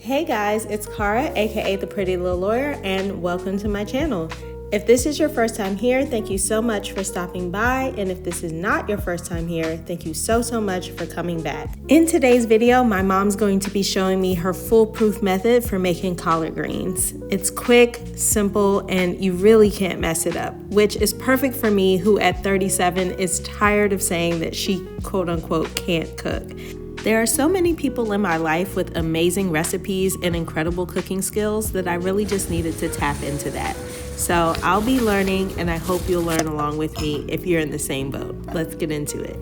Hey guys, it's Cara, aka The Pretty Little Lawyer, and welcome to my channel. If this is your first time here, thank you so much for stopping by, and if this is not your first time here, thank you so much for coming back. In today's video, my mom's going to be showing me her foolproof method for making collard greens. It's quick, simple, and you really can't mess it up, which is perfect for me, who at 37 is tired of saying that she quote unquote can't cook. There are so many people in my life with amazing recipes and incredible cooking skills that I really just needed to tap into that. So I'll be learning, and I hope you'll learn along with me if you're in the same boat. Let's get into it.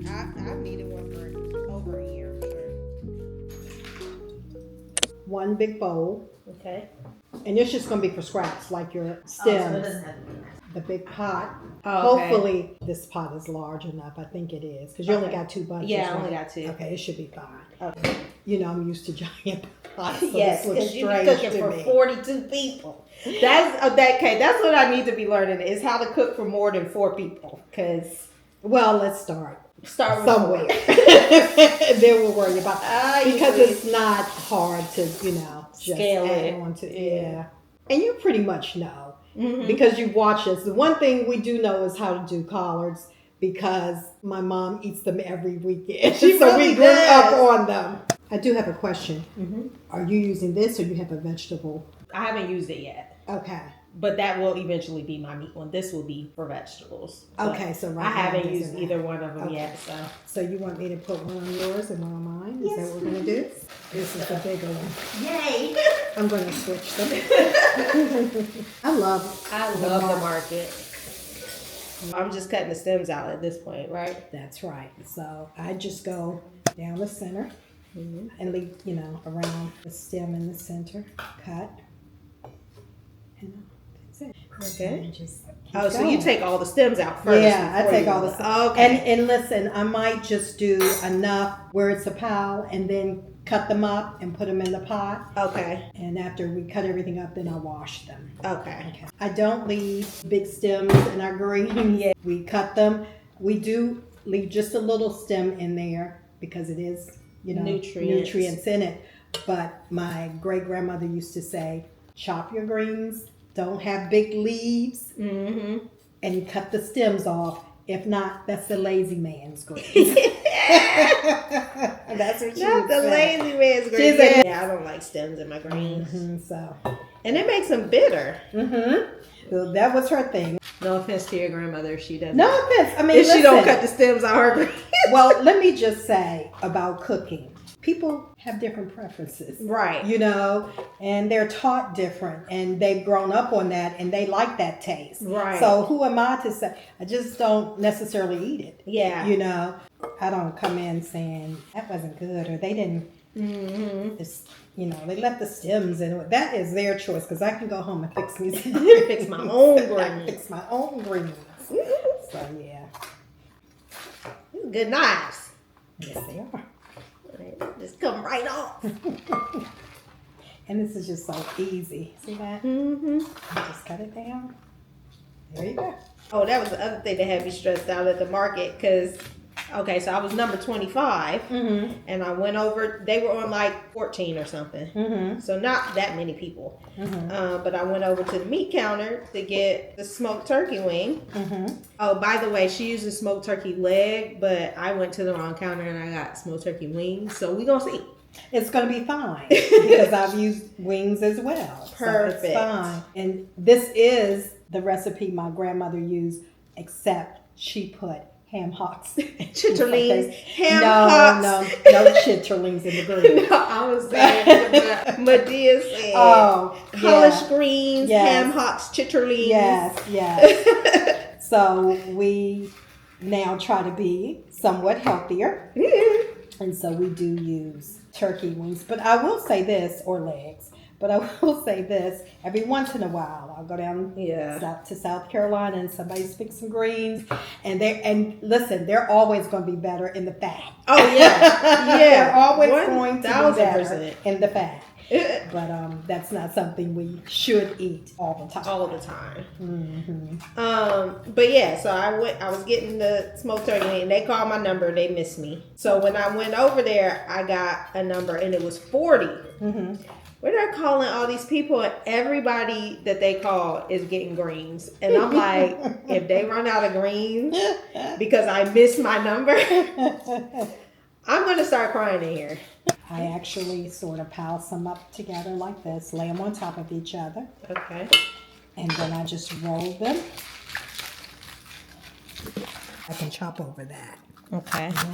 Yeah, I've needed one for over a year. One big bowl. Okay. And it's just going to be for scraps, like your stems. So it doesn't have to be. The big pot. Oh, okay. Hopefully this pot is large enough. I think it is. Because you only got two bunches. Yeah, I right? only got two. Okay, it should be fine. Okay. You know, I'm used to giant pots. So Yes, because you're cooking for me. 42 people. That's what I need to be learning, is how to cook for more than 4 people. Well, let's start Start with somewhere. And then we'll worry about because usually it's not hard to, just scale add it. on to yeah. And you pretty much know. Mm-hmm. Because you watch us. The one thing we do know is how to do collards, because my mom eats them every weekend. She so really we grew does. up on them. I do have a question. Mm-hmm. Are you using this, or you have a vegetable? I haven't used it yet. Okay. But that will eventually be my meat one. This will be for vegetables. Okay, so right I now haven't it used isn't either one of them Okay. yet. So you want me to put one on yours and one on mine? Is Yes, that what we're going to do? This is the bigger one. yay! I'm going to switch them. I love the market. I'm just cutting the stems out at this point, right? That's right. So I just go down the center and leave, around the stem in the center, cut. And that's it. Okay. And just keep Oh, so going. you take all the stems out first? Yeah, I before take you- all the stems. Oh, okay. And listen, I might just do enough where it's a pile and then cut them up and put them in the pot. Okay. And after we cut everything up, then I wash them. Okay. I don't leave big stems in our greens. Yeah. We cut them. We do leave just a little stem in there because it is, nutrients in it. But my great grandmother used to say, chop your greens, don't have big leaves, and cut the stems off. If not, that's the lazy man's greens. That's what she Not would the say. lazy man's greens. She's like- Yeah, I don't like stems in my greens. And And it makes them bitter. so that was her thing. No offense to your grandmother if she doesn't. No offense. I mean, If she don't listen. cut the stems out her greens. Well, let me just say about cooking. People have different preferences. Right. And they're taught different, and they've grown up on that, and they like that taste. Right. So who am I to say? I just don't necessarily eat it. Yeah. I don't come in saying that wasn't good, or they didn't. They left the stems in. That is their choice, because I can go home and fix me some. Fix my own greens. Fix my own greens. So yeah. Good knives. Yes, they are. Just come right off. And this is just so easy. See that? Just cut it down. There you go. Oh, that was the other thing that had me stressed out at the market, because, so I was number 25, and I went over, they were on like 14 or something, so not that many people, but I went over to the meat counter to get the smoked turkey wing. Oh, by the way, she used a smoked turkey leg, but I went to the wrong counter and I got smoked turkey wings, so we gonna see. It's going to be fine because I've used wings as well. Perfect. So it's fine. And this is the recipe my grandmother used, except she put ham hocks. Chitterlings, ham hocks. No chitterlings in the greens. No, I was saying, Medea said, collard greens, ham hocks, chitterlings. Yes. So we now try to be somewhat healthier. And so we do use turkey wings. But I will say this, or legs. But I will say this, every once in a while, I'll go down to South Carolina and somebody speaks some greens. And listen, they're always going to be better in the fat. Oh, yeah. They're always going to be better 1000%. in the fat. But that's not something we should eat all the time. All the time. But yeah, so I was getting the smoked turkey, and they called my number. They missed me. So when I went over there, I got a number, and it was 40. Where they're calling all these people, and everybody that they call is getting greens. And I'm like, if they run out of greens because I missed my number, I'm going to start crying in here. I actually sort of pile some up together like this, lay them on top of each other. Okay. And then I just roll them. I can chop over that. Okay. So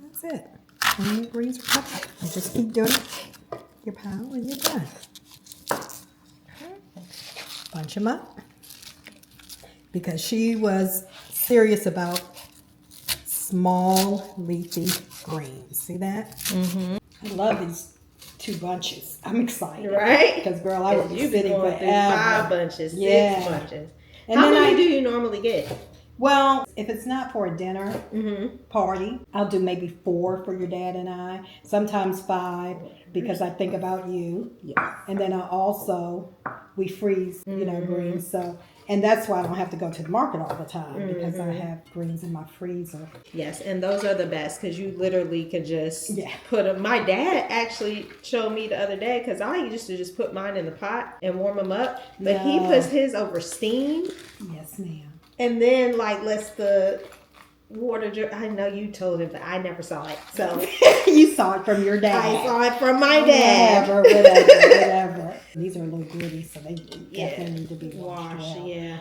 that's it. And your greens are covered. You just keep doing it. Your pile and you're done. Bunch them up. Because she was serious about small leafy greens. See that? I love these 2 bunches. I'm excited. Right? Because girl, I would be sitting going through forever. 5 bunches, 6 bunches. And How then many do you normally get? Well, if it's not for a dinner party, I'll do maybe 4 for your dad and I. Sometimes 5 because I think about you. Yes. And then we freeze, greens. So, and that's why I don't have to go to the market all the time because I have greens in my freezer. Yes, and those are the best because you literally could just put them. My dad actually showed me the other day because I used to just put mine in the pot and warm them up. But he puts his over steam. Yes, ma'am. And then lets the water drip. I know you told him, but I never saw it. So you saw it from your dad. I saw it from my dad. Whatever. These are a little gritty, so they definitely need to be washed. Yeah.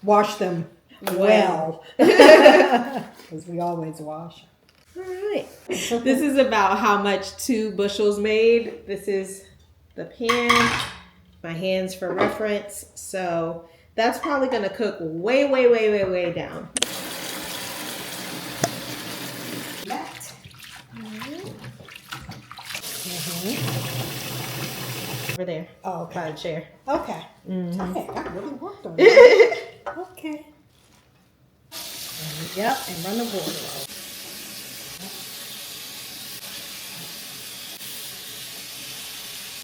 Wash them well. Because we always wash. All right. This is about how much 2 bushels made. This is the pan. My hands for reference. So that's probably going to cook way down. Over there. Oh, okay. By the chair. Okay. Okay, I really worked on it. Okay. And run the water off.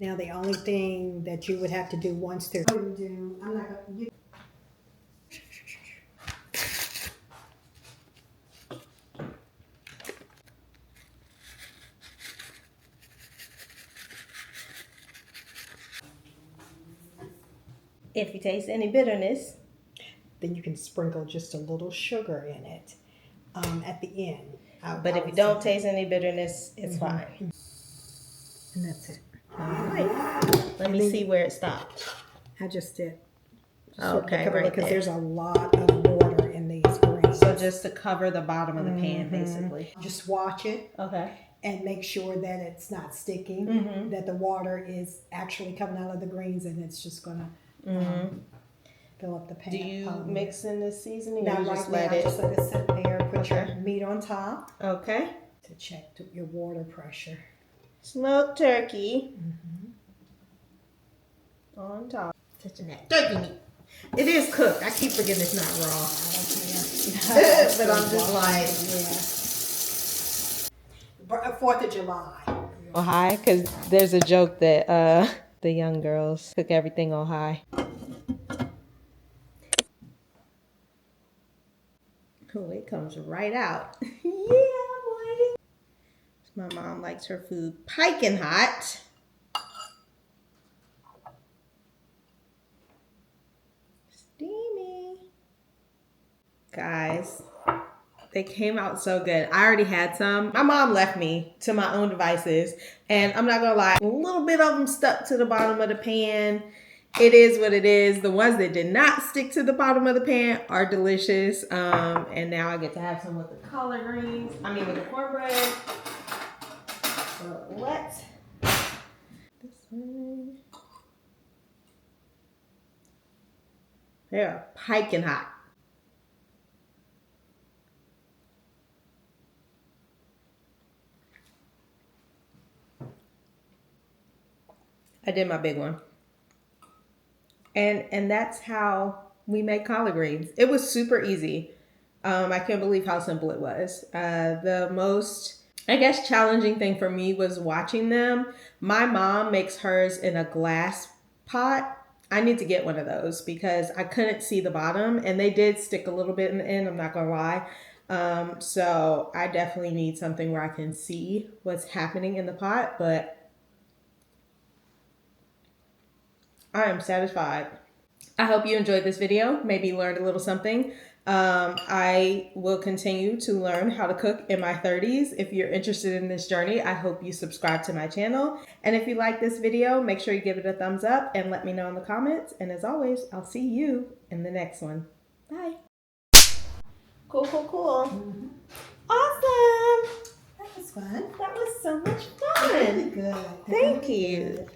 Now the only thing that you would have to do once they're I'm not gonna. If you taste any bitterness, then you can sprinkle just a little sugar in it at the end. But if you don't taste any bitterness, it's fine. And that's it. All right. Let me see where it stopped. I just did. Okay, right because there. there's a lot of water in these greens. So just to cover the bottom of the pan, basically. Just watch it. Okay. And make sure that it's not sticking, that the water is actually coming out of the greens, and it's just going to fill up the pan. Do you mix in the seasoning Not or right just now, let it? just let it sit there. Put your meat on top. Okay. To check your water pressure. Smoked turkey on top. Touching that turkey meat. It is cooked. I keep forgetting it's not raw. I don't care. But I'm just like, 4th of July. oh, high? Because there's a joke that the young girls cook everything on high. Oh, it comes right out. Yeah, boy. My mom likes her food piping hot. Steamy. Guys, they came out so good. I already had some. My mom left me to my own devices. And I'm not going to lie, a little bit of them stuck to the bottom of the pan. It is what it is. The ones that did not stick to the bottom of the pan are delicious. And now I get to have some with the collard greens. With the cornbread. So let's this one. They're piping hot. I did my big one. And that's how we make collard greens. It was super easy. I can't believe how simple it was. The most I guess challenging thing for me was watching them. My mom makes hers in a glass pot. I need to get one of those because I couldn't see the bottom and they did stick a little bit in the end, I'm not gonna lie. So I definitely need something where I can see what's happening in the pot, but I am satisfied. I hope you enjoyed this video, maybe learned a little something. I will continue to learn how to cook in my 30s. If you're interested in this journey, I hope you subscribe to my channel. And if you like this video, make sure you give it a thumbs up and let me know in the comments. And as always, I'll see you in the next one. Bye. Cool, cool, cool. Mm-hmm. Awesome. That was fun. That was so much Really fun. good. Thank you.